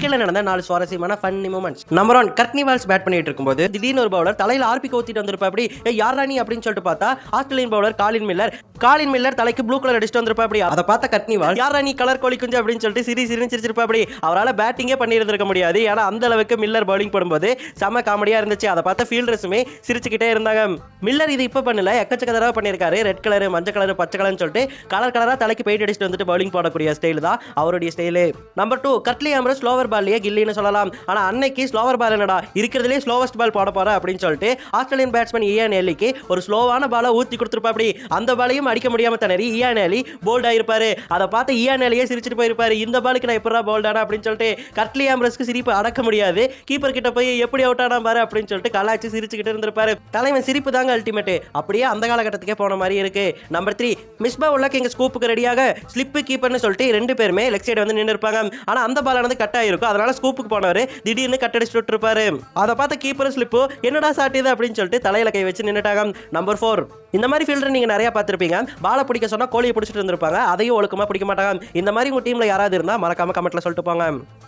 கிரிக்கெட்ல நடந்த 4 சுவாரஸ்யமான funny moments. Number 1, Courtney Walsh bat பண்ணிட்டு இருக்கும்போது திடீர்னு ஒரு பவுலர் தலையில ஆர்பி ஊத்திட்டு வந்திருப்பா. அப்படி யாரா நீ அப்படின்னு சொல்லிட்டு பார்த்தா ஆஸ்திரேலியன் பவுலர் காலின் மில்லர் தலைக்கு ப்ளூ கலர் அடிச்சுட்டு வந்திருப்பா. அப்படி அதை பார்த்த கர்ட்னி வால்ஸ் யாரா நீ கலர் கோழி குஞ்சு அப்படின்னு சொல்லிட்டு சிரிச்சிருப்பா. அப்படி அவரால் பேட்டிங்கே பண்ணி இருந்திருக்க முடியாது. ஏன்னா அந்த அளவுக்கு மில்லர் பவுலிங் போடும்போது செம காமெடியா இருந்துச்சு. அதை பார்த்த ஃபீல்டர்ஸுமே சிரிச்சுக்கிட்டே இருந்தாங்க. மில்லர் இது இப்ப பண்ணல, எக்கச்சக்க தடவை பண்ணியிருக்காரு. ரெட் கலர், மஞ்சள் கலர், பச்சை கலர்னு சொல்லிட்டு கலரா தலைக்கு பெயிண்ட் அடிச்சுட்டு வந்துட்டு பவுலிங் போடக்கூடிய ஸ்டைல் தான் அவருடைய ஸ்டைலு. நம்பர் 2, கர்ட்லி ஆம்ரஸ் ஸ்லோவர் பால்லையே கில்லின்னு சொல்லலாம். ஆனா அன்னைக்கு ஸ்லோவர் பால் என்னடா இருக்கிறதுலே ஸ்லோவஸ்ட் பால் போட போற அப்படின்னு சொல்லிட்டு ஆஸ்திரேலியன் பேட்ஸ்மேன் இயான் எல்லிக்கு ஒரு ஸ்லோவான பாலை ஊத்தி கொடுத்துருப்பா. அப்படி அந்த பாலையும் அடிக்க முடியாம திணறி இயான் எல்லி போல்ட் ஆயிருப்பாரு. அதை பார்த்து இயான் எல்லியே சிரிச்சுட்டு போயிருப்பாரு. இந்த பாலுக்கு நான் எப்படா போல்ட் ஆனா அப்படின்னு சொல்லிட்டு கர்ட்லி ஆம்ரஸ்க்கு சிரிப்பு அடக்க முடியாது. கீப்பர் கிட்ட போய் எப்படி அவுட் ஆனா பாரு அப்படின்னு சொல்லிட்டு கலாச்சி சிரிச்சுக்கிட்டு இருந்திருப்பாரு. தலைவன் சிரிப்பு தாங்க அல்டிமேட். அப்படியே அந்த காலகட்டத்துக்கே போன மாதிரி இருக்கு. நம்பர் 3, மிஸ்பா உலக எங்க ஸ்கூப்புக்கு ரெடியாக ஸ்லிப் கீப்பர்னு சொல்லிட்டு 2 பேருமே லெக் சைடு வந்து நின்று இருப்பாங்க. ஆனா அந்த பாலானது கட் ஆயிருக்கும். அதனால ஸ்கூப்புக்கு போனவர் திடீர்னு கட் அடிச்சுட்டு இருப்பாரு. அதை பார்த்த கீப்பர் ஸ்லிப்பு என்னடா சாட்டியது அப்படின்னு சொல்லிட்டு தலையில கை வச்சு நின்னுட்டாங்க. நம்பர் 4, இந்த மாதிரி ஃபீல்டர் நீங்க நிறைய பார்த்திருப்பீங்க. பாலை பிடிக்க சொன்னா கோழியை பிடிச்சிட்டு இருந்திருப்பாங்க. அதையும் ஒழுக்கமா பிடிக்க மாட்டாங்க. இந்த மாதிரி உங்க டீம்ல யாராவது இருந்தா மறக்காம கமெண்ட்ல சொல்லிட்டு போங்க.